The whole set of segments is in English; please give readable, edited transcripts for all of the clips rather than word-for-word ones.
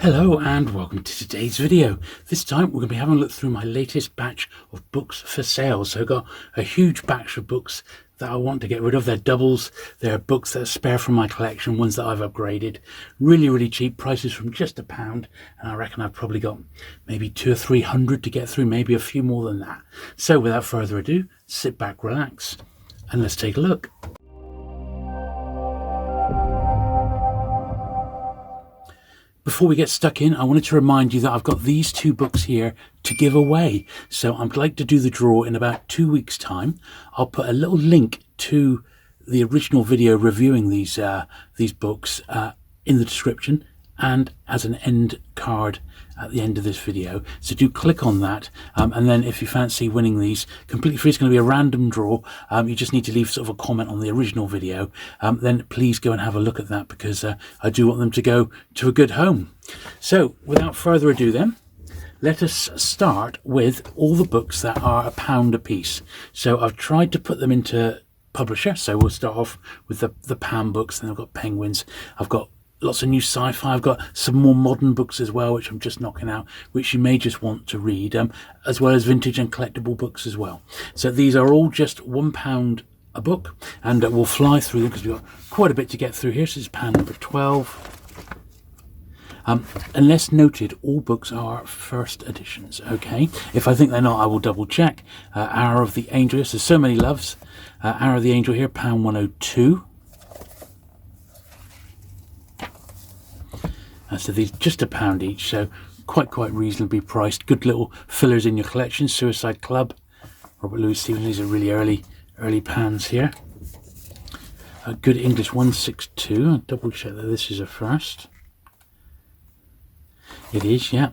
Hello and welcome to today's video. This time we're going to be having a look through my latest batch of books for sale. So I've got a huge batch of books that I want to get rid of. They're doubles, they're books that are spare from my collection, ones that I've upgraded. Really cheap, prices from just £1, and I reckon I've probably got maybe 200 or 300 to get through, maybe a few more than that. So without further ado, sit back, relax, and let's take a look. Before we get stuck in, I wanted to remind you that I've got these two books here to give away. So I'd like to do the draw in about 2 weeks' time. I'll put a little link to the original video reviewing these books in the description and as an end card at the end of this video. So do click on that, and then if you fancy winning these completely free, it's going to be a random draw. You just need to leave sort of a comment on the original video. Then please go and have a look at that, because I do want them to go to a good home. So without further ado then, let us start with all the books that are £1 a piece. So I've tried to put them into publisher. So we'll start off with the Pan books, then I've got Penguins, I've got lots of new sci-fi, I've got some more modern books as well, which I'm just knocking out, which you may just want to read, as well as vintage and collectible books as well. So these are all just £1 a book, and we'll fly through them because we've got quite a bit to get through here. So this is pan number 12. Unless noted, all books are first editions, okay? If I think they're not, I will double check. Hour of the Angel, yes, there's so many loves. Hour of the Angel here, pound 102. So these just £1 each, so quite reasonably priced. Good little fillers in your collection. Suicide Club, Robert Louis Stevenson. These are really early pans here. Good English 162. I'll double check that this is a first. It is, yeah.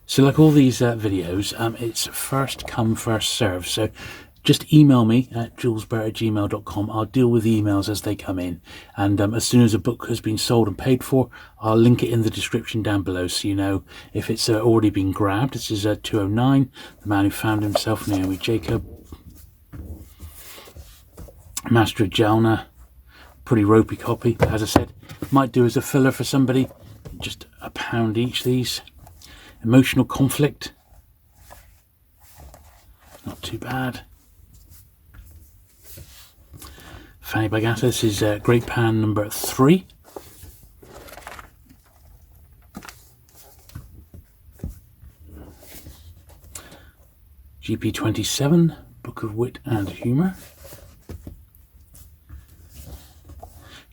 So like all these videos, it's first come, first serve. So just email me at julesburt@gmail.com. I'll deal with the emails as they come in. And as soon as a book has been sold and paid for, I'll link it in the description down below so you know if it's already been grabbed. This is 209, The Man Who Found Himself, Naomi Jacob. Master of Jalna, pretty ropey copy. As I said, might do as a filler for somebody. Just £1 each, these. Emotional Conflict. Not too bad. Fanny Bagata, this is Great Pan number 3. GP 27, Book of Wit and Humour.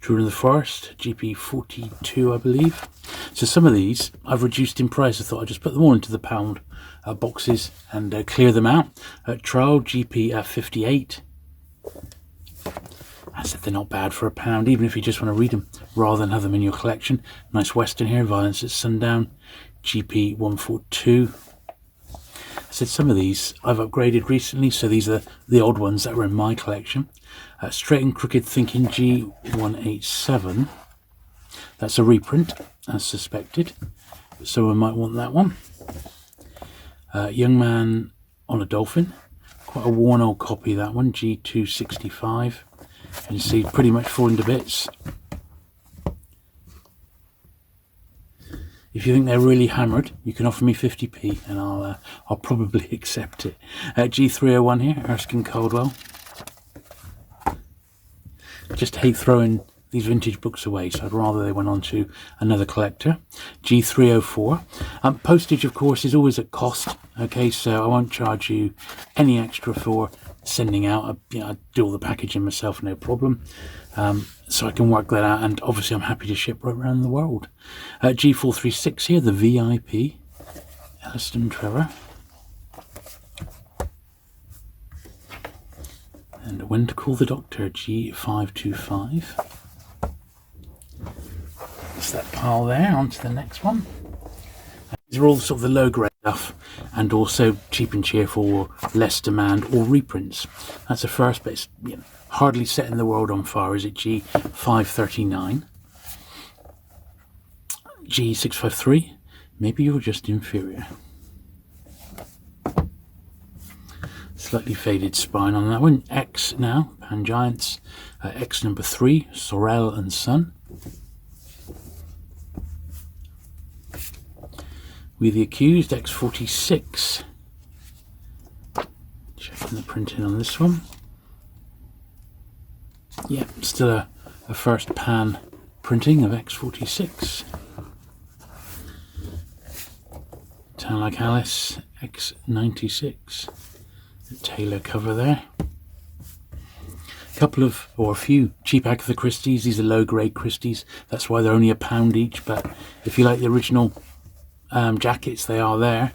Children of the Forest, GP 42, I believe. So some of these I've reduced in price. I thought I'd just put them all into the pound boxes and clear them out. Trial, GP 58. I said they're not bad for £1, even if you just want to read them rather than have them in your collection. Nice Western here, Violence at Sundown, GP 142. I said some of these I've upgraded recently, so these are the odd ones that were in my collection. Straight and Crooked Thinking, G187. That's a reprint, as suspected, so we might want that one. Young Man on a Dolphin, quite a worn old copy, that one, G265. And you see, pretty much falling to bits. If you think they're really hammered, you can offer me 50p, and I'll probably accept it. G301 here, Erskine Caldwell. Just hate throwing these vintage books away, so I'd rather they went on to another collector. G304. Postage, of course, is always at cost. Okay, so I won't charge you any extra for sending out. I do all the packaging myself, no problem. So I can work that out, and obviously I'm happy to ship right around the world. G436 here, The VIP, Elliston Trevor. And When to Call the Doctor, G525. That's that pile there. On to the next one. These are all sort of the low grade stuff, and also cheap and cheerful, or less demand, or reprints. That's a first, but it's hardly setting the world on fire, is it? G539. G653. Maybe you're just inferior. Slightly faded spine on that one. X now, Pan Giants. X number 3, Sorel and Son. We the Accused, X46. Checking the printing on this one. Yeah, still a first pan printing of X46. Town Like Alice, X96. The Taylor cover there. A few cheap Agatha Christie's. These are low grade Christie's. That's why they're only £1 each. But if you like the original jackets, they are there.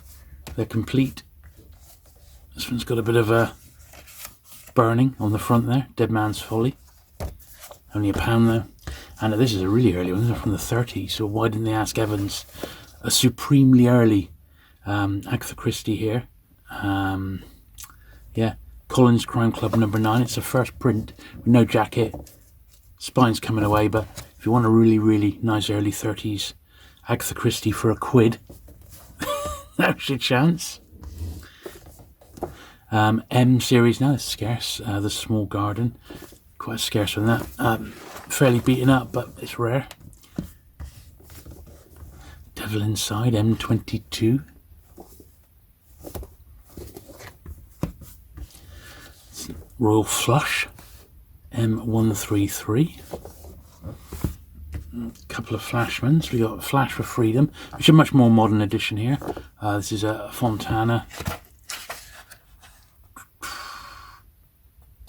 They're complete. This one's got a bit of a burning on the front there. Dead Man's Folly. Only £1 though. And this is a really early one. These are from the 30s. So why didn't they ask Evans? A supremely early Agatha Christie here. Yeah. Collins Crime Club number 9. It's a first print with no jacket. Spine's coming away, but if you want a really, really nice early 30s Agatha Christie for £1, now's your chance. M series now, it's scarce. The Small Garden, quite scarce on that. Fairly beaten up, but it's rare. Devil Inside, M22. Royal Flush, M133. A couple of Flashmans. We got Flash for Freedom, which is a much more modern edition here. This is a Fontana.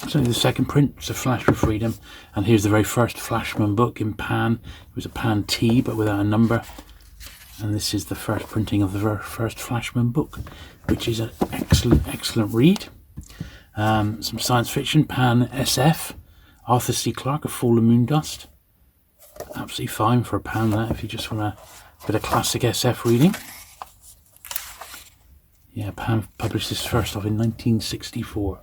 It's only the second print. It's a Flash for Freedom, and here's the very first Flashman book in pan. It was a pan T, but without a number. And this is the first printing of the very first Flashman book, which is an excellent read. Some science fiction, pan SF, Arthur C. Clarke, A Fall of Moon Dust. Absolutely fine for £1 that if you just want a bit of classic SF reading. Yeah, Pan published this first off in 1964.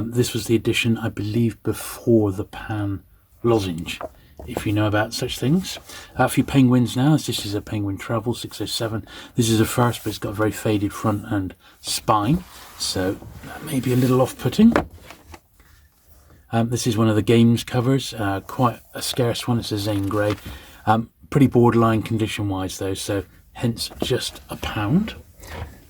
This was the edition, I believe, before the Pan lozenge, if you know about such things. A few Penguins now. This is a Penguin Travel 607. This is a first, but it's got a very faded front and spine, so that may be a little off-putting. This is one of the games covers, quite a scarce one. It's a Zane Grey. Pretty borderline condition-wise though, so hence just £1.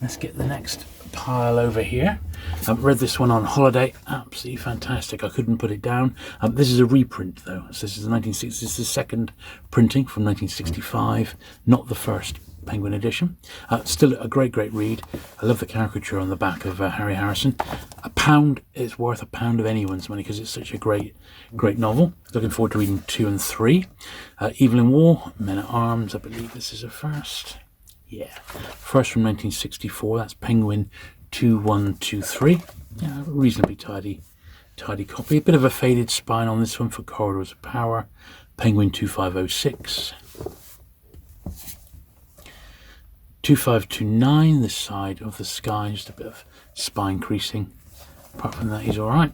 Let's get the next pile over here. Read this one on holiday. Absolutely fantastic. I couldn't put it down. This is a reprint though. So this is the 1960s. This is the second printing from 1965, not the first Penguin edition. Still a great read. I love the caricature on the back of Harry Harrison. £1 is worth £1 of anyone's money because it's such a great novel. Looking forward to reading 2 and 3. Evil in War, Men at Arms. I believe this is a first. Yeah, first from 1964. That's Penguin 2123. Yeah, reasonably tidy copy. A bit of a faded spine on this one for Corridors of Power. Penguin 2506. 2529, this side of the sky, just a bit of spine creasing. Apart from that, he's alright.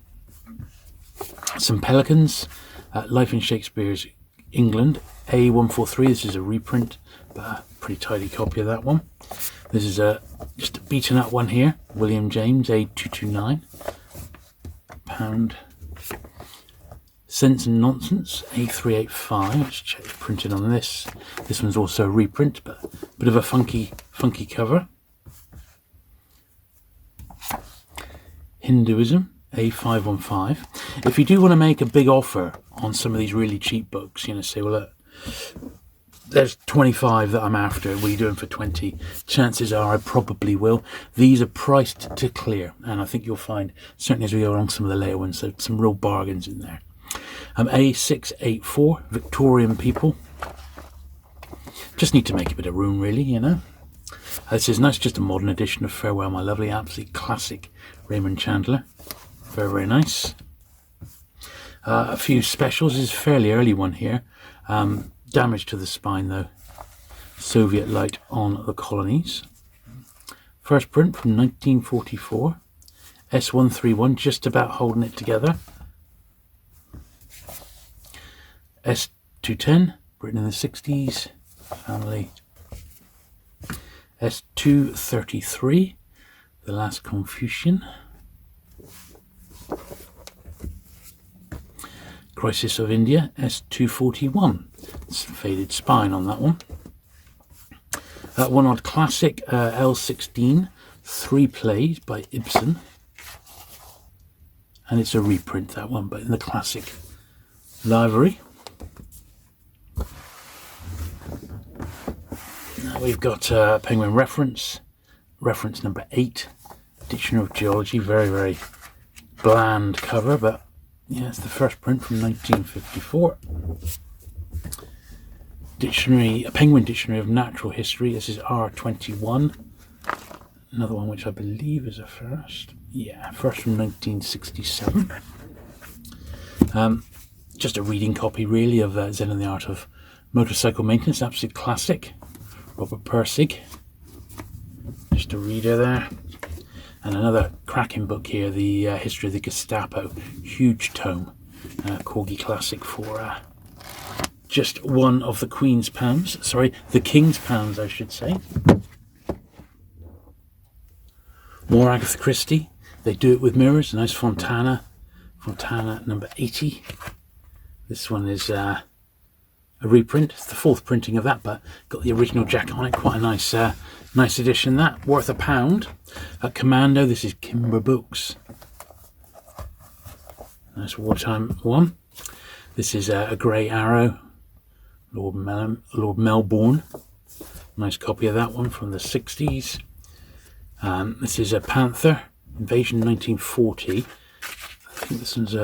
Some Pelicans, Life in Shakespeare's England, A143. This is a reprint, but a pretty tidy copy of that one. This is just a beaten up one here, William James, A229. £1. Sense and Nonsense, A385. Let's check the printing on this. This one's also a reprint, but a bit of a funky cover. Hinduism, A515. If you do want to make a big offer on some of these really cheap books, you know, say, well, look, there's 25 that I'm after, what are you doing for 20? Chances are I probably will. These are priced to clear, and I think you'll find, certainly as we go along some of the later ones, there's some real bargains in there. A684, Victorian People. Just need to make a bit of room, really, you know. This is nice, just a modern edition of Farewell My Lovely, absolutely classic Raymond Chandler. Very nice. A few specials. This is a fairly early one here. Damage to the Spine, though. Soviet Light on the Colonies. First print from 1944. S131, just about holding it together. S210, written in the 60s, family. S233, The Last Confucian. Crisis of India, S241. It's a faded spine on that one. One odd classic, L16, 3 plays by Ibsen. And it's a reprint, that one, but in the classic library. Now we've got Penguin reference number 8, Dictionary of Geology, very, very bland cover, but yeah, it's the first print from 1954. A Penguin Dictionary of Natural History, this is R21. Another one which I believe is a first. Yeah, first from 1967. Just a reading copy, really, of Zen and the Art of Motorcycle Maintenance, absolute classic. Robert Pirsig. Just a reader there. And another cracking book here, the History of the Gestapo, huge tome. Corgi classic for just one of the Queen's pounds. Sorry, the King's pounds, I should say. More Agatha Christie. They do it with mirrors. A nice Fontana number 80. This one is a reprint. It's the 4th printing of that, but got the original jacket on it. Quite a nice edition. That worth £1. Commando. This is Kimber Books. Nice wartime one. This is a Grey Arrow. Lord Melbourne. Nice copy of that one from the 60s. This is a Panther. Invasion 1940. I think this one's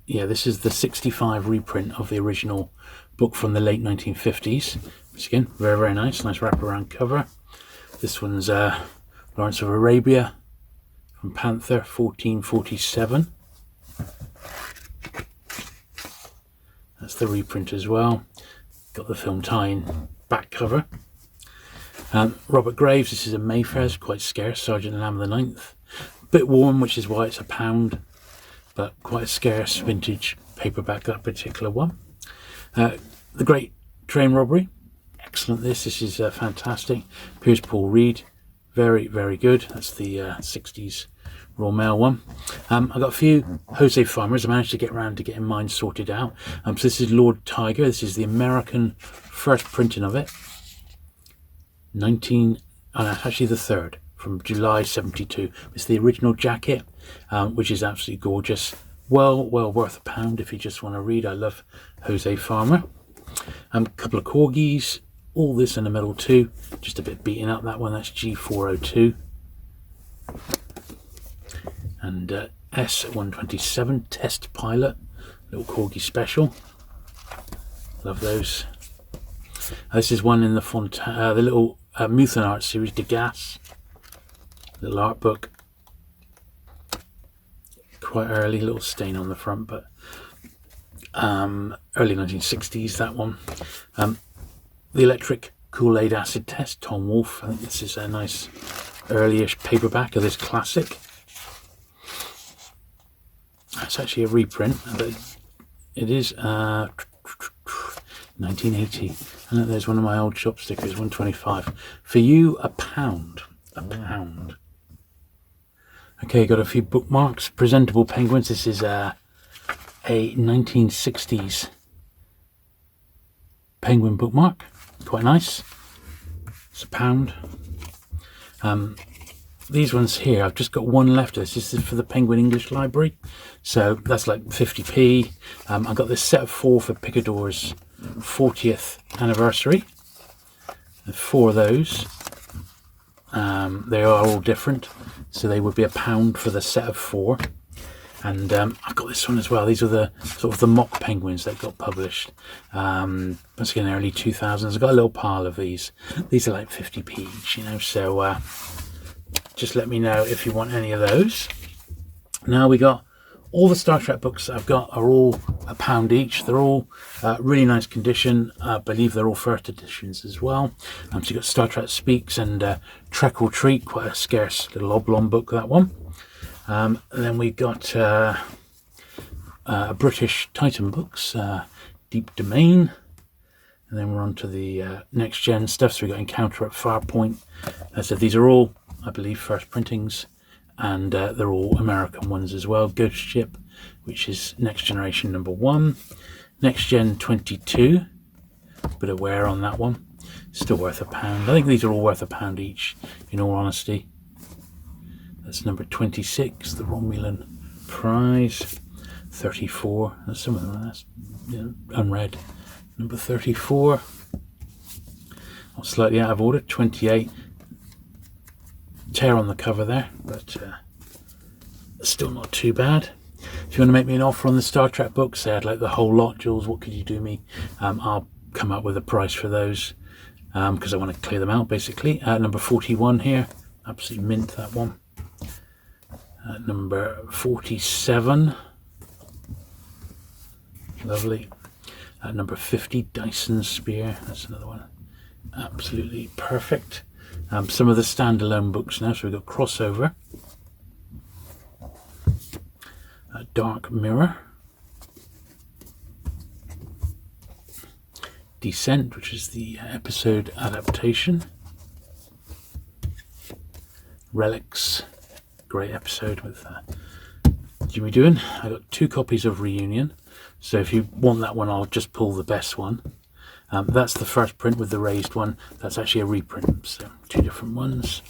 this is the 65 reprint of the original book from the late 1950s. Which again, very, very nice wraparound cover. This one's Lawrence of Arabia from Panther 1447. That's the reprint as well. Got the film tie-in back cover. Robert Graves, this is a Mayfair, it's quite scarce, Sergeant Lamb of the 9th. Bit worn, which is why it's £1, but quite a scarce vintage paperback, that particular one. The Great Train Robbery, excellent this is fantastic. Piers Paul Reed, very, very good. That's the 60s Royal Mail one. I've got a few Jose Farmers. I managed to get around to getting mine sorted out. So this is Lord Tiger. This is the American first printing of it. Actually the 3rd, from July 72. It's the original jacket, which is absolutely gorgeous. Well worth £1 if you just want to read. I love Jose Farmer. A couple of corgis. All this in the middle too. Just a bit beaten up, that one. That's G402. And S127 Test Pilot. Little corgi special. Love those. This is one in the little Muthen Art series, De Gas. Little art book. Quite early, little stain on the front, but early 1960s, that one. The Electric Kool-Aid Acid Test, Tom Wolfe. I think this is a nice early-ish paperback of this classic. It's actually a reprint, but it is 1980. And there's one of my old shop stickers, 125. For you, £1. £1. Okay, got a few bookmarks. Presentable Penguins. This is a 1960s Penguin bookmark. Quite nice. It's £1. These ones here, I've just got one left of this. This is for the Penguin English Library. So that's like 50p. I got this set of 4 for Picador's 40th anniversary. 4 of those. They are all different. So they would be £1 for the set of 4. And I've got this one as well. These are the sort of the mock penguins that got published. Once again, early 2000s. I've got a little pile of these. These are like 50p each, you know. So just let me know if you want any of those. Now we got all the Star Trek books I've got are all £1 each. They're all really nice condition. I believe they're all first editions as well. So you've got Star Trek Speaks and Trek or Treat, quite a scarce little oblong book, that one. And then we got British Titan books, Deep Domain. And then we're on to the next gen stuff. So we got Encounter at Farpoint. So these are all, I believe, first printings. And they're all American ones as well. Ghost Ship, which is Next Generation number 1. Next Gen 22. Bit of wear on that one. Still worth £1. I think these are all worth £1 each, in all honesty. That's number 26, the Romulan Prize. 34, that's some of them, that's unread. Number 34, slightly out of order. 28, tear on the cover there, but still not too bad. If you want to make me an offer on the Star Trek books, say I'd like the whole lot, Jules, what could you do me? I'll come up with a price for those, because I want to clear them out, basically. Number 41 here, absolutely mint, that one. Number 47, lovely. Number 50, Dyson Spear, that's another one, absolutely perfect. Some of the standalone books now, so we've got Crossover, Dark Mirror, Descent, which is the episode adaptation, Relics, great episode with Jimmy Doohan. I got 2 copies of Reunion, so if you want that one, I'll just pull the best one. That's the first print with the raised one. That's actually a reprint, so 2 different ones.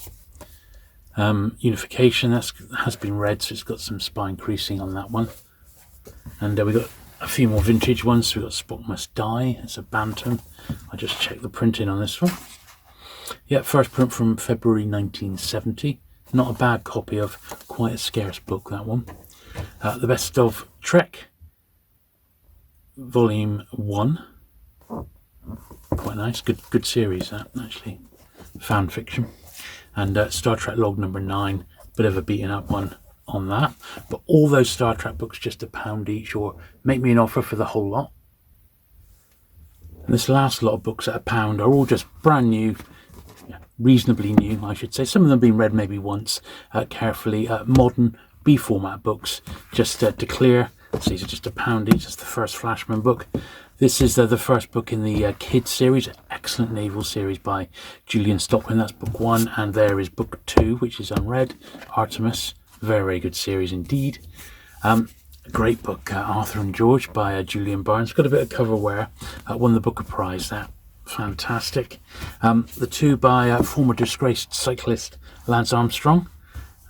Unification, that has been read, so it's got some spine creasing on that one. And we got a few more vintage ones. So we've got Spock Must Die, it's a Bantam. I just checked the printing on this one. Yeah, first print from February 1970. Not a bad copy of quite a scarce book, that one. The Best of Trek, Volume 1. Quite nice, good series that, actually. Fan fiction. And Star Trek Log number 9, bit of a beaten up one on that. But all those Star Trek books just £1 each, or make me an offer for the whole lot. And this last lot of books at £1 are all just brand new, reasonably new, I should say. Some of them have been read maybe once, carefully. Modern B format books, just to clear. So these are just £1 each. That's the first Flashman book. This is the first book in the Kids series, excellent naval series by Julian Stockwin. That's book 1, and there is book 2, which is unread, Artemis. Very, very good series indeed. Great book, Arthur and George by Julian Barnes. Got a bit of cover wear. Won the Booker Prize, that. Fantastic. The 2 by former disgraced cyclist Lance Armstrong.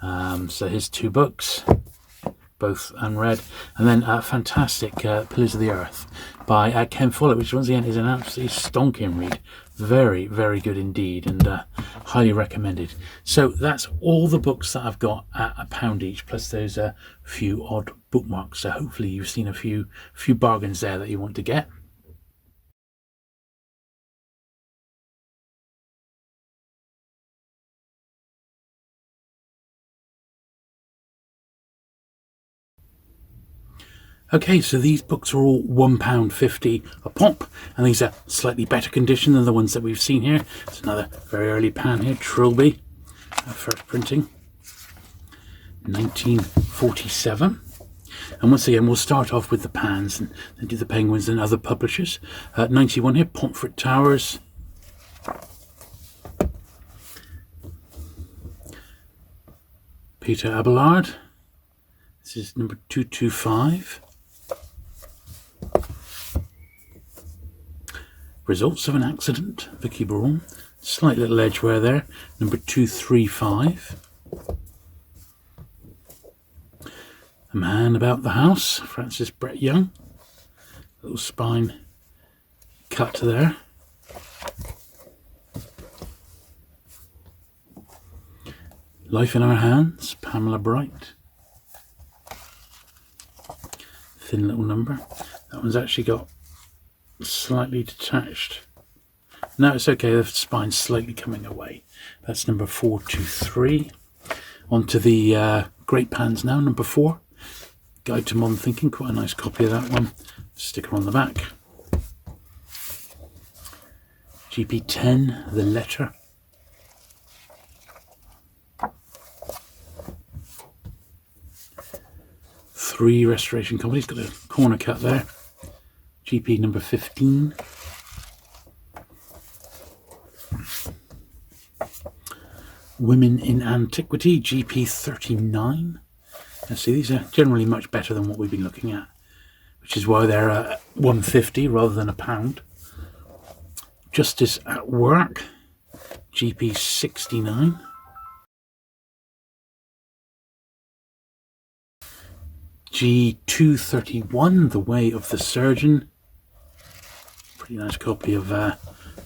So his 2 books, both unread. And then fantastic Pillars of the Earth by Ken Follett, which once again is an absolutely stonking read. Very, very good indeed, and highly recommended. So that's all the books that I've got at £1 each, plus those few odd bookmarks. So hopefully you've seen a few bargains there that you want to get. Okay, so these books are all £1.50 a pop, and these are slightly better condition than the ones that we've seen here. It's another very early pan here, Trilby, first printing, 1947. And once again, we'll start off with the pans and then do the Penguins and other publishers. 91 here, Pomfret Towers. Peter Abelard. This is number 225. Results of an Accident, Vicky Braun. Slight little edge wear there, number 235. A Man About the House, Francis Brett Young. Little spine cut there. Life in Our Hands, Pamela Bright. Thin little number. That one's actually got slightly detached. No, it's okay, the spine's slightly coming away. That's number 423. On to the Great Pans now, number 4. Guide to Modern Thinking, quite a nice copy of that one. Sticker on the back. GP10, The Letter. Three Restoration Companies, got a corner cut there. GP number 15. Women in Antiquity, GP 39. Now see, these are generally much better than what we've been looking at, which is why they're £1.50 rather than £1. Justice at Work, GP 69. G231, The Way of the Surgeon. Pretty nice copy of that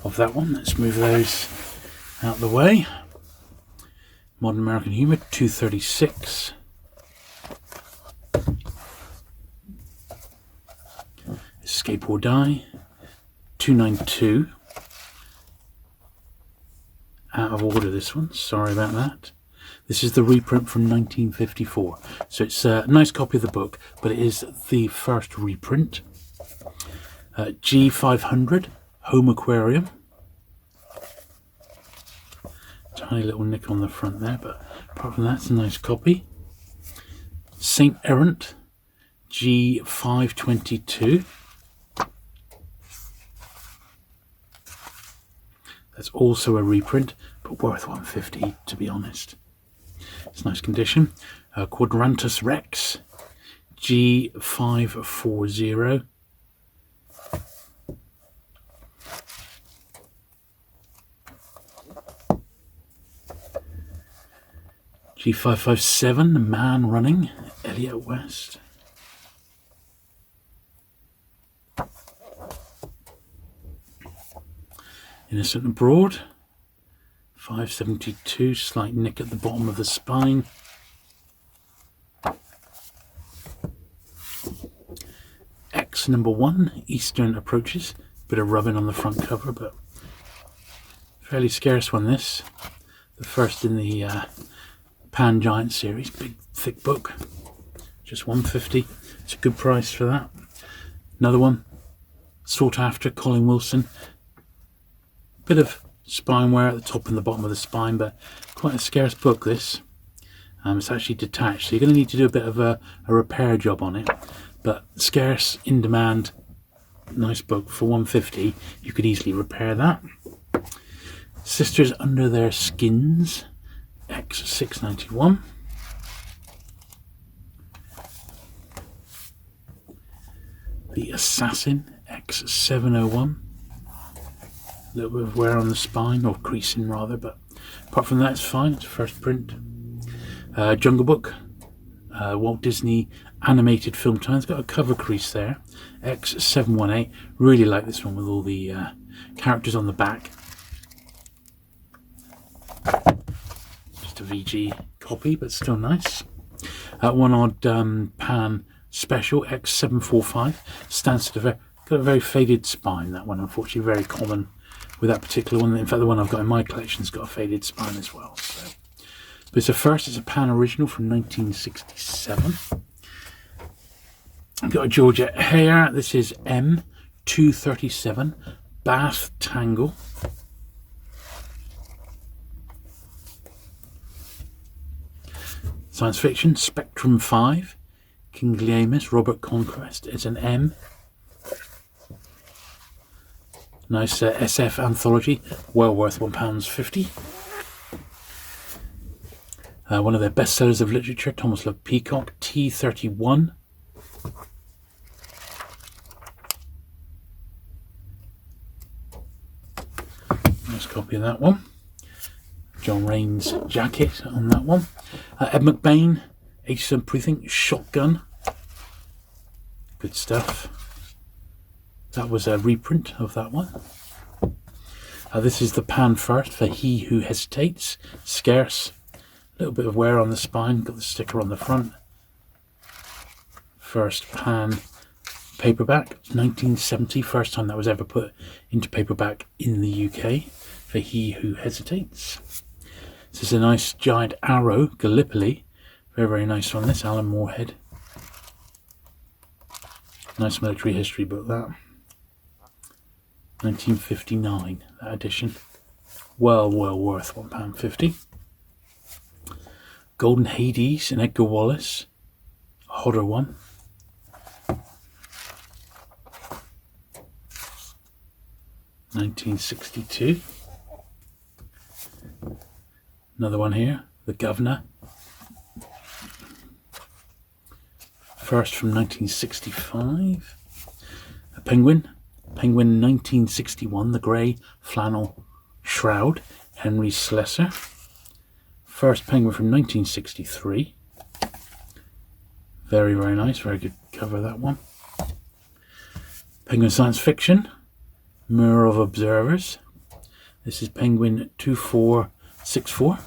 one. Let's move those out of the way. Modern American Humor, 236. Escape or Die, 292. Out of order, this one. Sorry about that. This is the reprint from 1954. So it's a nice copy of the book, but it is the first reprint. G500, Home Aquarium. Tiny little nick on the front there, but apart from that, it's a nice copy. Saint Errant, G522. That's also a reprint, but worth $150 to be honest. It's nice condition. Quadrantus Rex, G540. G557, The Man Running, Elliot West. Innocent Abroad, 572, slight nick at the bottom of the spine. X #1, Eastern Approaches, bit of rubbing on the front cover, but fairly scarce one this. The first in the Pan Giant series, big thick book, just $150. It's a good price for that. Another one, sought after, Colin Wilson. Bit of spine wear at the top and the bottom of the spine, but quite a scarce book this. It's actually detached, so you're going to need to do a bit of a repair job on it, but scarce, in demand, nice book for $150. You could easily repair that. Sisters Under Their Skins, X691. The Assassin, X701. A little bit of wear on the spine, or creasing rather, but apart from that it's fine. It's first print. Jungle Book, Walt Disney animated film time. It's got a cover crease there. X718. Really like this one with all the characters on the back. Just a VG copy, but still nice. One odd Pan special, X745. Stands to got a very faded spine, that one, unfortunately, very common with that particular one. In fact, the one I've got in my collection's got a faded spine as well. So. But it's a first, it's a Pan original from 1967. I've got a Georgia Hare. This is M237, Bath Tangle. Science fiction, Spectrum 5, Kingsley Amis, Robert Conquest. It's an M. Nice SF anthology, well worth £1.50. One of their bestsellers of literature, Thomas Love Peacock, T31. Nice copy of that one. John Raines jacket on that one. Ed McBain, 87 Precinct, Shotgun. Good stuff. That was a reprint of that one. This is the Pan first for He Who Hesitates. Scarce. A little bit of wear on the spine. Got the sticker on the front. First Pan paperback. 1970. First time that was ever put into paperback in the UK. For He Who Hesitates. This is a nice giant arrow. Gallipoli. Very, very nice one. This Alan Moorhead. Nice military history book, that. 1959, that edition. Well worth £1.50. Golden Hades and Edgar Wallace. A Hodder one. (1962). Another one here, The Governor. First from 1965. A Penguin. Penguin 1961, the grey flannel shroud, Henry Slessor. First Penguin from 1963. Very, very nice. Very good cover, that one. Penguin Science Fiction, Mirror of Observers. This is Penguin 2464.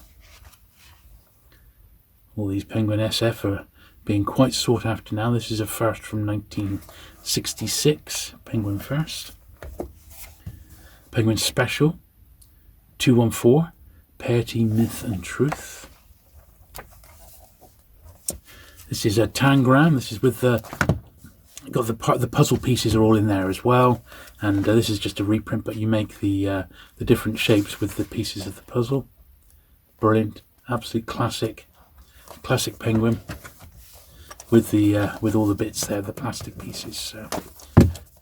All these Penguin SF are being quite sought after now. This is a first from 1966, Penguin first. Penguin Special, 214, Piety, Myth and Truth. This is a Tangram. This is with the puzzle pieces are all in there as well, and this is just a reprint, but you make the different shapes with the pieces of the puzzle. Brilliant, absolute classic Penguin with the with all the bits there, the plastic pieces. So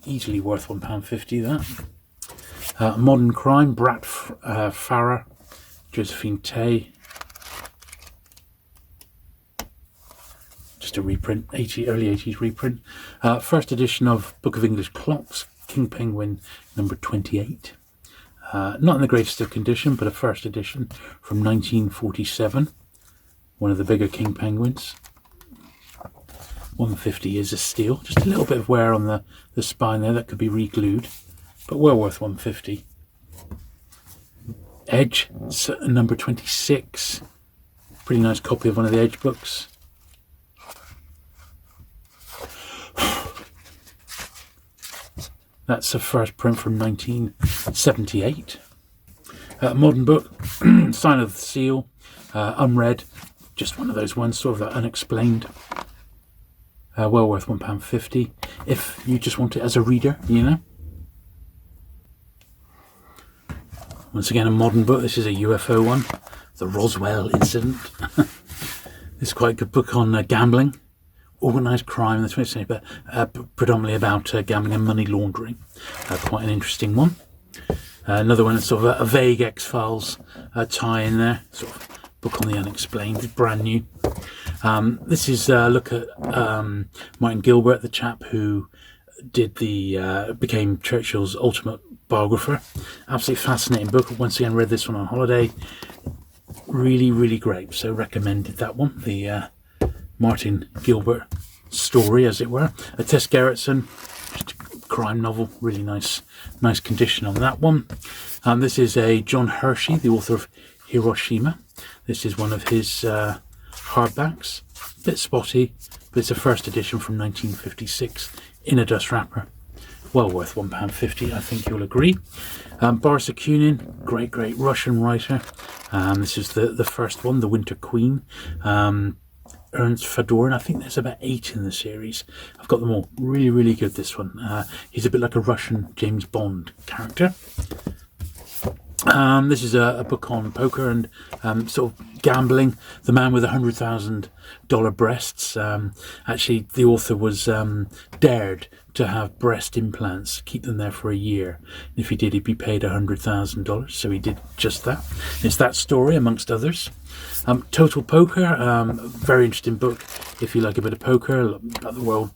easily worth £1.50. That Modern Crime, Brat Farrar, Josephine Tay. Just a reprint, early 80s reprint. First edition of Book of English Clocks, King Penguin number 28. Not in the greatest of condition, but a first edition from 1947. One of the bigger King Penguins. £1.50 is a steal. Just a little bit of wear on the spine there, that could be re-glued, but well worth £1.50. Edge, number 26. Pretty nice copy of one of the Edge books. That's a first print from 1978. Modern book, Sign of the Seal, unread. Just one of those ones, sort of that unexplained. Well worth £1.50 if you just want it as a reader, you know. Once again, a modern book. This is a UFO one, The Roswell Incident. This is quite a good book on gambling, organised crime in the 20th century, but predominantly about gambling and money laundering. Quite an interesting one. Another one that's sort of a vague X-Files tie in there, sort of book on the unexplained, brand new. This is a look at Martin Gilbert, the chap who did became Churchill's ultimate biographer. Absolutely fascinating book. Once again, read this one on holiday. Really, really great. So recommended that one. The Martin Gilbert story, as it were. A Tess Gerritsen, just a crime novel. Really nice condition on that one. This is a John Hershey, the author of Hiroshima. This is one of his hardbacks. A bit spotty, but it's a first edition from 1956 in a dust wrapper. Well worth £1.50, I think you'll agree. Boris Akunin, great Russian writer. This is the first one, The Winter Queen. Ernst Fedorin, I think there's about 8 in the series. I've got them all. Really, really good, this one. He's a bit like a Russian James Bond character. This is a book on poker and sort of gambling. The Man with $100,000 Breasts. Actually, the author was dared to have breast implants, keep them there for a year. And if he did, he'd be paid $100,000. So he did just that. It's that story, amongst others. Total Poker, very interesting book if you like a bit of poker, about the World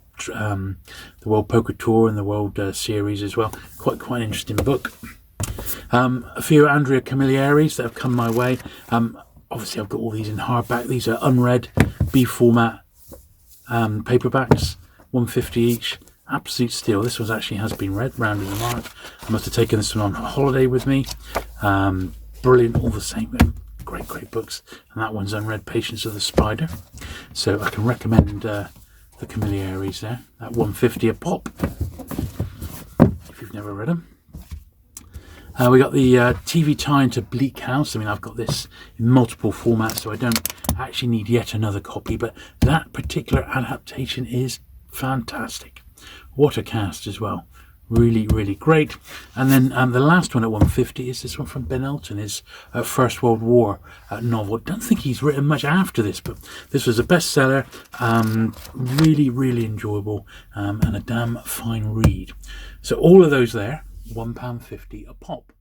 Poker Tour and the World Series as well. Quite an interesting book. A few Andrea Camilleri that have come my way. Obviously, I've got all these in hardback. These are unread B format paperbacks, £1.50 each. Absolute steal. This one actually has been read, round in the mark. I must have taken this one on holiday with me. Brilliant, all the same. Great books. And that one's unread, Patience of the Spider. So I can recommend the Camilleries there. At £1.50 a pop, if you've never read them. We got the TV tie into Bleak House. I mean, I've got this in multiple formats, so I don't actually need yet another copy, but that particular adaptation is fantastic. What a cast as well. Really, really great. And then the last one at £1.50 is this one from Ben Elton, his First World War novel. I don't think he's written much after this, but this was a bestseller. Really, really enjoyable and a damn fine read. So all of those there, £1.50 a pop.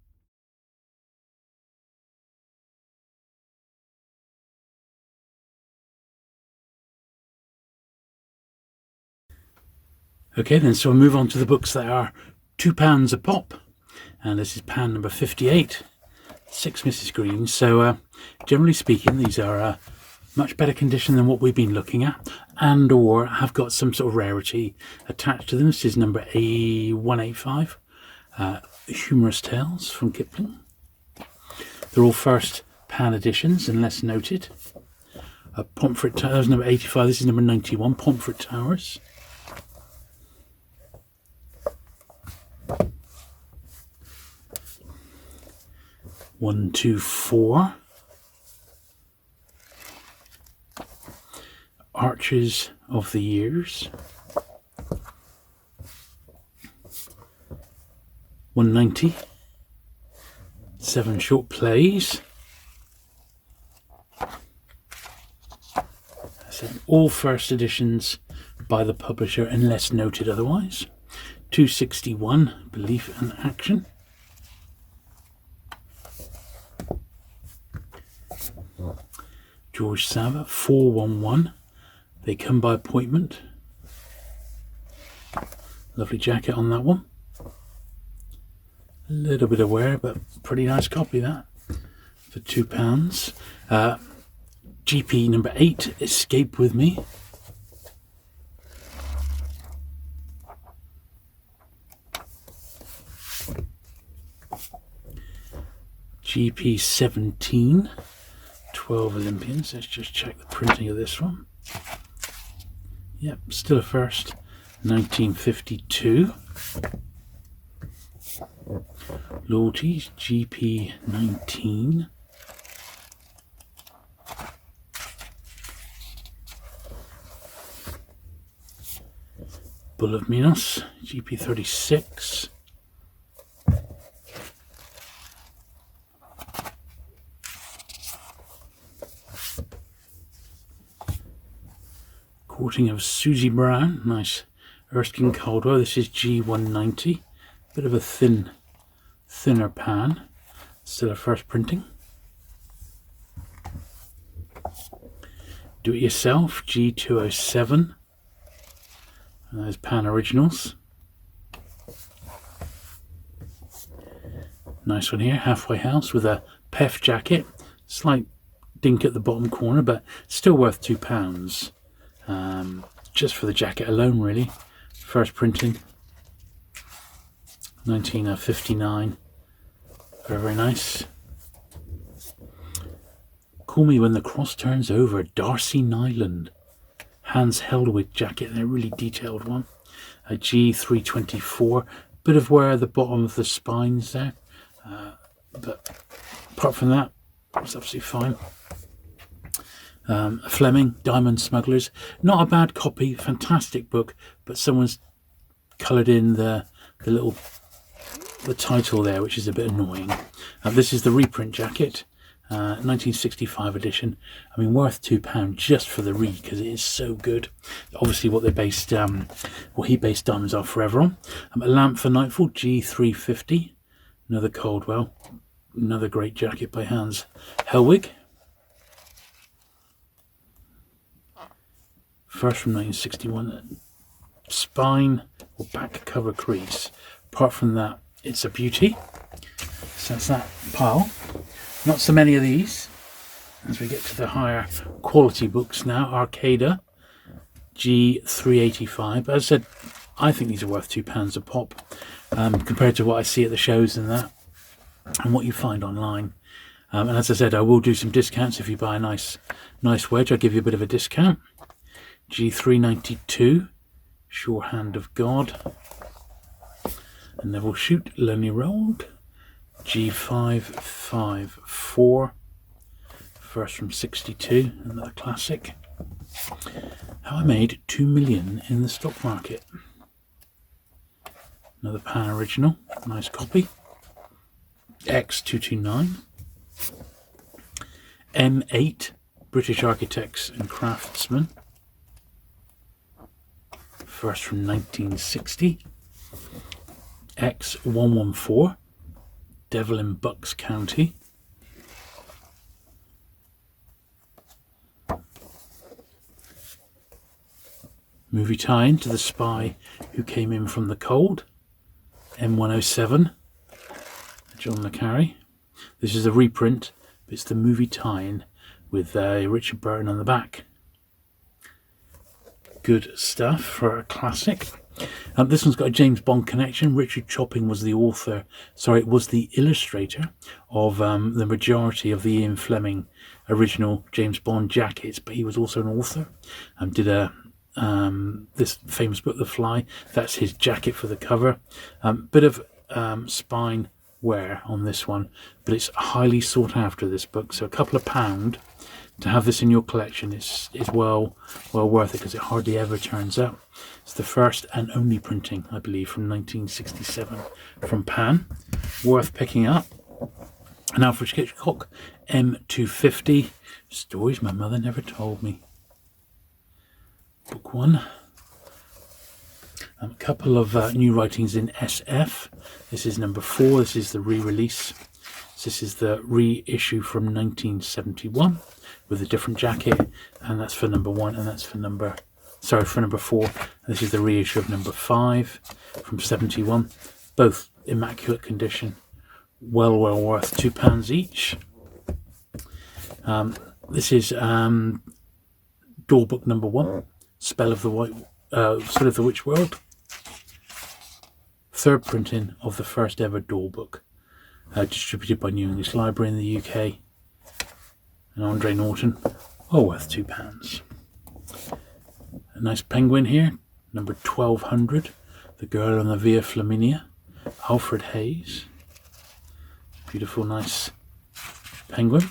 Okay then, so we'll move on to the books that are £2 a pop. And this is pan number 58, 6 Mrs. Green. So generally speaking, these are much better condition than what we've been looking at, and or have got some sort of rarity attached to them. This is number A185, Humorous Tales from Kipling. They're all first pan editions, unless noted. Pomfret Towers, number 85. This is number 91, Pomfret Towers. One, two, four. Arches of the Years. 190. 7 short plays. So all first editions by the publisher unless noted otherwise. 261, Belief and Action. George Sava, 411. They Come by Appointment. Lovely jacket on that one. A little bit of wear, but pretty nice copy that for £2. GP number 8, Escape With Me. GP 17, 12 Olympians. Let's just check the printing of this one. Yep, still a first, 1952. Loyalties, GP 19. Bull of Minos, GP 36. Courting of Susie Brown, nice Erskine Caldwell. This is G190, bit of a thinner pan, still a first printing. Do It Yourself, G207, and those pan originals. Nice one here, Halfway House with a PEF jacket, slight dink at the bottom corner, but still worth £2. Just for the jacket alone, really. First printing, 1959. Very, very nice. Call Me When the Cross Turns Over, Darcy Nyland. Hans Heldwig jacket, a really detailed one. A G324. Bit of wear at the bottom of the spines there. But apart from that, it's absolutely fine. Fleming, Diamond Smugglers. Not a bad copy, fantastic book, but someone's coloured in the title there, which is a bit annoying. This is the reprint jacket, 1965 edition. I mean, worth £2 just for the read because it is so good. Obviously, what he based Diamonds Are Forever on. A Lamp for Nightfall, G350. Another Caldwell. Another great jacket by Hans Helwig. First from 1961, spine or back cover crease. Apart from that, it's a beauty. So that's that pile. Not so many of these. As we get to the higher quality books now, Arcada, G385. As I said, I think these are worth £2 a pop compared to what I see at the shows and that, and what you find online. And as I said, I will do some discounts if you buy a nice wedge. I'll give you a bit of a discount. G392, Sure Hand of God, and Neville Shute, Lonely Road. G554, first from 62, another classic. How I Made $2 Million in the Stock Market. Another pan original, nice copy. X229. M8, British Architects and Craftsmen. First from 1960. X114, Devil in Bucks County. Movie tie-in to The Spy Who Came In From the Cold. M107, John le Carre. This is a reprint, but it's the movie tie-in with Richard Burton on the back. Good stuff for a classic. This one's got a James Bond connection. Richard Chopping was the was the illustrator of the majority of the Ian Fleming original James Bond jackets, but he was also an author and did this famous book, The Fly. That's his jacket for the cover. Bit of spine wear on this one, but it's highly sought after, this book, so a couple of £1 to have this in your collection is well worth it, because it hardly ever turns up. It's the first and only printing, I believe, from 1967 from Pan. Worth picking up. An Alfred Hitchcock M250. Stories my mother never told me. Book 1. A couple of new writings in SF. This is number 4. This is the re-release. This is the reissue from 1971 with a different jacket, and that's for number 1, and that's for number 4. This is the reissue of number 5 from 71. Both immaculate condition. Well worth £2 each. This is door book number 1, Spell of the Witch World. Third printing of the first ever door book, distributed by New English Library in the UK. And Andre Norton, well worth £2. A nice penguin here, number 1200, The Girl on the Via Flaminia, Alfred Hayes. Beautiful, nice penguin.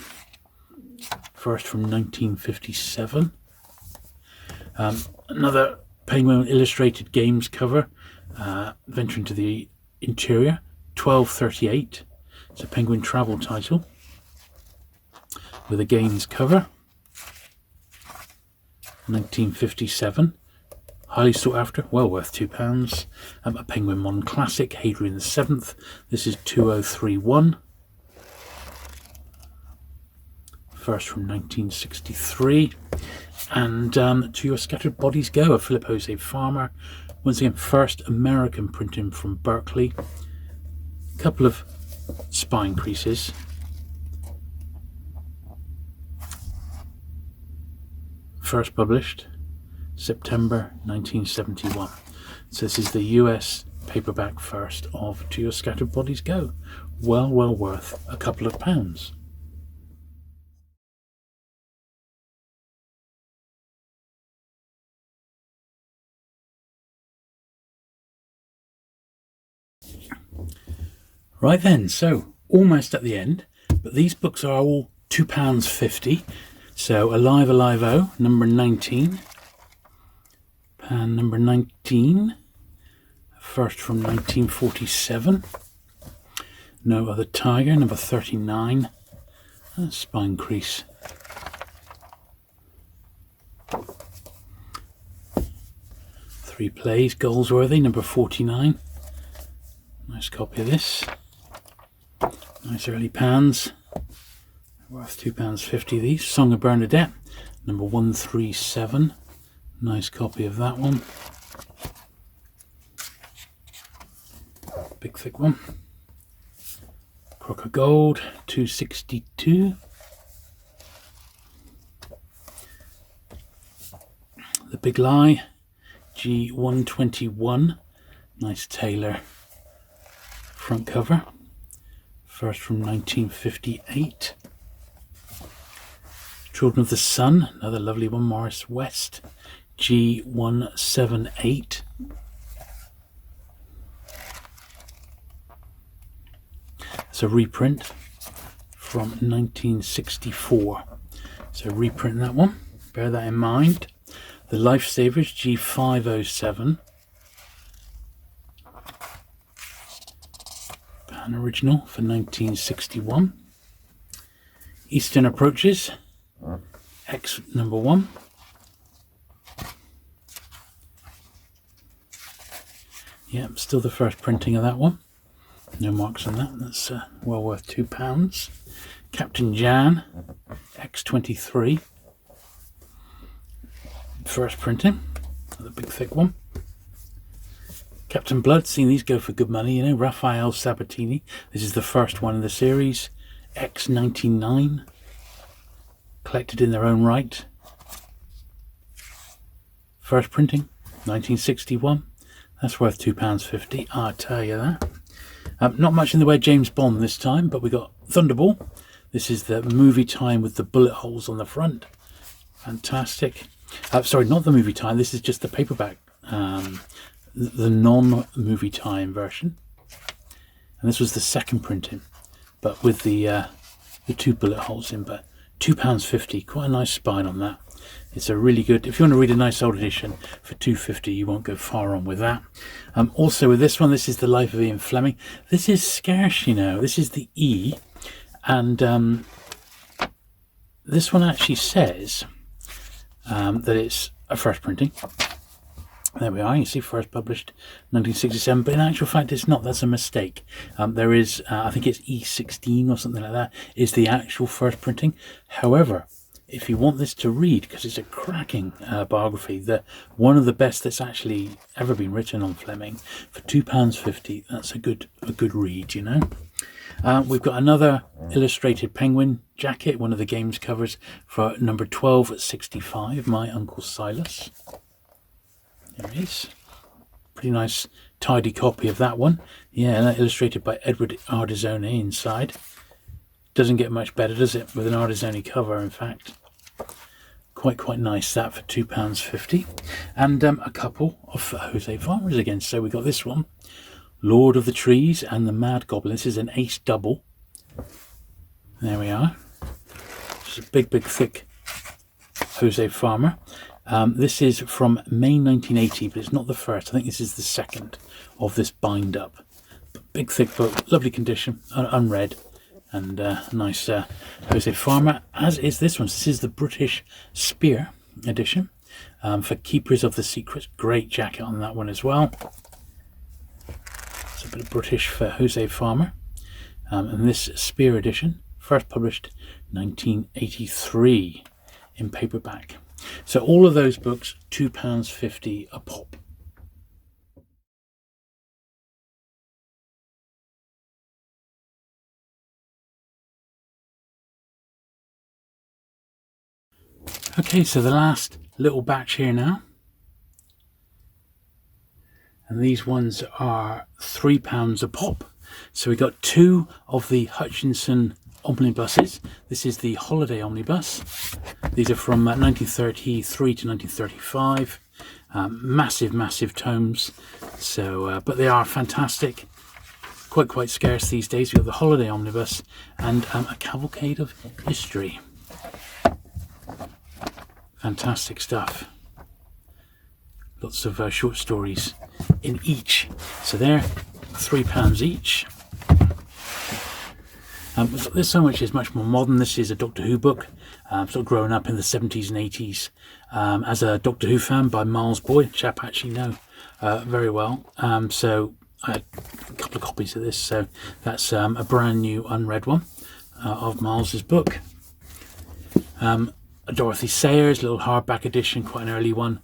First from 1957. Another penguin illustrated games cover, Venture into the Interior, 1238. It's a Penguin travel title with a games cover. 1957. Highly sought after, well worth £2. A Penguin Modern Classic, Hadrian VII. This is 2031. First from 1963. And To Your Scattered Bodies Go, a Philip Jose Farmer. Once again, first American printing from Berkeley. A couple of spine creases. First published September 1971. So this is the US paperback first of To Your Scattered Bodies Go. Well worth a couple of £. Right then, so almost at the end, but these books are all £2.50. So Alive O, number 19. Pan number 19. First from 1947. No Other Tiger, number 39. Spine crease. Three Plays, Goldsworthy, number 49. Nice copy of this. Nice early pans. Worth £2.50 these. Song of Bernadette, number 137. Nice copy of that one. Big thick one. Crock of Gold, 262. The Big Lie, G121. Nice Taylor front cover. First from 1958. Children of the Sun, another lovely one, Morris West, G178. It's a reprint from 1964. So reprint that one, bear that in mind. The Lifesavers, G507. Pan original for 1961. Eastern Approaches, X number 1. Yep, still the first printing of that one. No marks on that. That's well worth £2. Captain Jan, X23. First printing, the big thick one. Captain Blood, seen these go for good money, you know. Raphael Sabatini. This is the first one in the series. X99. Collected in their own right. First printing, 1961. That's worth £2.50. I'll tell you that. Not much in the way of James Bond this time, but we got Thunderball. This is the movie time with the bullet holes on the front. Fantastic. Sorry, not the movie time. This is just the paperback. The non-movie time version. And this was the second printing, but with the 2 bullet holes in. But £2.50. Quite a nice spine on that. It's a really good, if you want to read a nice old edition for £2.50, you won't go far wrong with that. Also with this one, this is The Life of Ian Fleming. This is scarce, you know. This is the E. And this one actually says that it's a first printing. There we are. You see, first published 1967. But in actual fact, it's not. That's a mistake. There is, I think it's E16 or something like that, is the actual first printing. However, if you want this to read, because it's a cracking biography, one of the best that's actually ever been written on Fleming, for £2.50, that's a good read, you know. We've got another illustrated penguin jacket, one of the game's covers, for number 12 at 65, My Uncle Silas. There it is. Pretty nice, tidy copy of that one. Yeah, and that illustrated by Edward Ardisone inside. Doesn't get much better, does it? With an Ardisone cover, in fact. Quite nice, that, for £2.50. And a couple of Jose Farmers again. So we got this one, Lord of the Trees and the Mad Goblin. This is an ace double. There we are. It's a big, thick Jose Farmer. This is from May 1980, but it's not the first. I think this is the second of this bind up. Big, thick book, lovely condition, unread. And nice Jose Farmer, as is this one. This is the British Spear edition for Keepers of the Secret. Great jacket on that one as well. It's a bit of British for Jose Farmer. And this Spear edition, first published 1983 in paperback. So all of those books, £2.50 a pop. Okay, so the last little batch here now. And these ones are £3 a pop. So we got 2 of the Hutchinson omnibuses. This is the Holiday Omnibus. These are from 1933 to 1935. Massive tomes. So, but they are fantastic. Quite scarce these days. We've got the Holiday Omnibus and a Cavalcade of History. Fantastic stuff. Lots of short stories in each. So they're £3 each. This one, which is much more modern. This is a Doctor Who book. Sort of growing up in the 70s and 80s as a Doctor Who fan by Miles Boy, chap I actually know very well. So I had a couple of copies of this. So that's a brand new unread one of Miles's book. Dorothy Sayers, little hardback edition, quite an early one,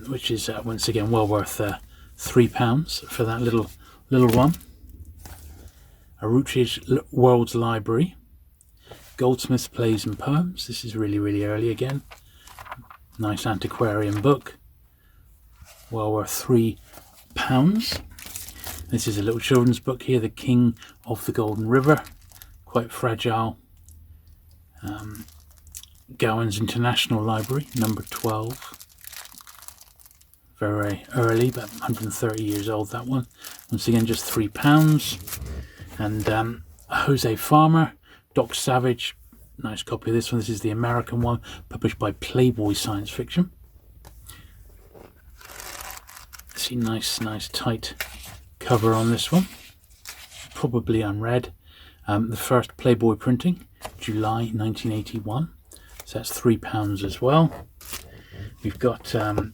which is once again well worth £3 for that little one. A Routledge World's Library, Goldsmith's Plays and Poems. This is really early again. Nice antiquarian book, well worth £3. This is a little children's book here, The King of the Golden River, quite fragile. Gowan's International Library, number 12. Very early, about 130 years old, that one. Once again, just £3. And Jose Farmer, Doc Savage, nice copy of this one. This is the American one, published by Playboy Science Fiction. See, nice tight cover on this one. Probably unread. The first Playboy printing, July 1981. So that's £3 as well. We've got the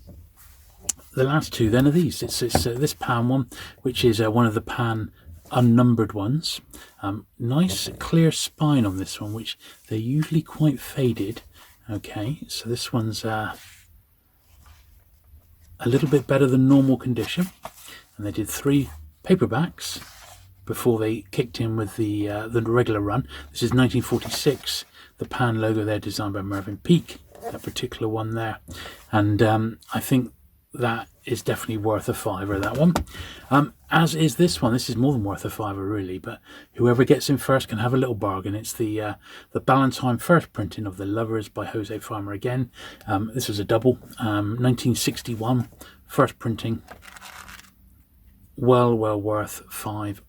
last 2 then are these. It's this Pan one, which is one of the Pan unnumbered ones. Nice clear spine on this one, which they're usually quite faded. Okay, so this one's a little bit better than normal condition. and they did 3 paperbacks before they kicked in with the regular run. This is 1946. The Pan logo there, designed by Mervyn Peake, that particular one there, and I think that is definitely worth a £5, that one. As is this one. This is more than worth a £5 really, but whoever gets in first can have a little bargain. It's the Ballantine first printing of The Lovers by Jose Farmer again. This was a double, 1961, first printing. Well worth £5,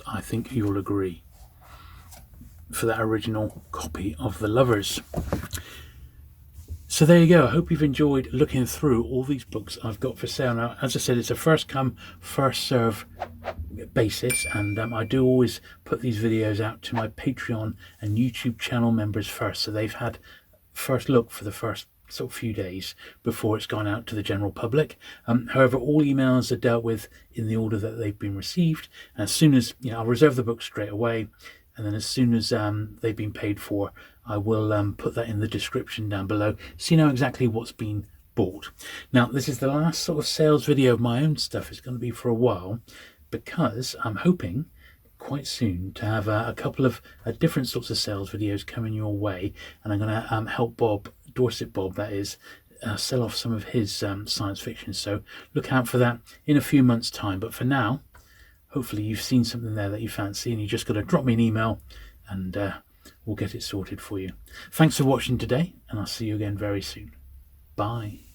I think you'll agree, for that original copy of The Lovers. So there you go. I hope you've enjoyed looking through all these books I've got for sale. Now, as I said, it's a first come, first serve basis, and I do always put these videos out to my Patreon and YouTube channel members first, so they've had first look for the first sort of few days before it's gone out to the general public. However, all emails are dealt with in the order that they've been received, and as soon as, I'll reserve the book straight away, and then as soon as they've been paid for, I will put that in the description down below, so you know exactly what's been bought. Now, this is the last sort of sales video of my own stuff. It's going to be for a while, because I'm hoping quite soon to have a couple of different sorts of sales videos coming your way, and I'm going to help Bob, Dorset Bob that is, sell off some of his science fiction. So look out for that in a few months' time. But for now, hopefully you've seen something there that you fancy, and you just got to drop me an email and we'll get it sorted for you. Thanks for watching today, and I'll see you again very soon. Bye.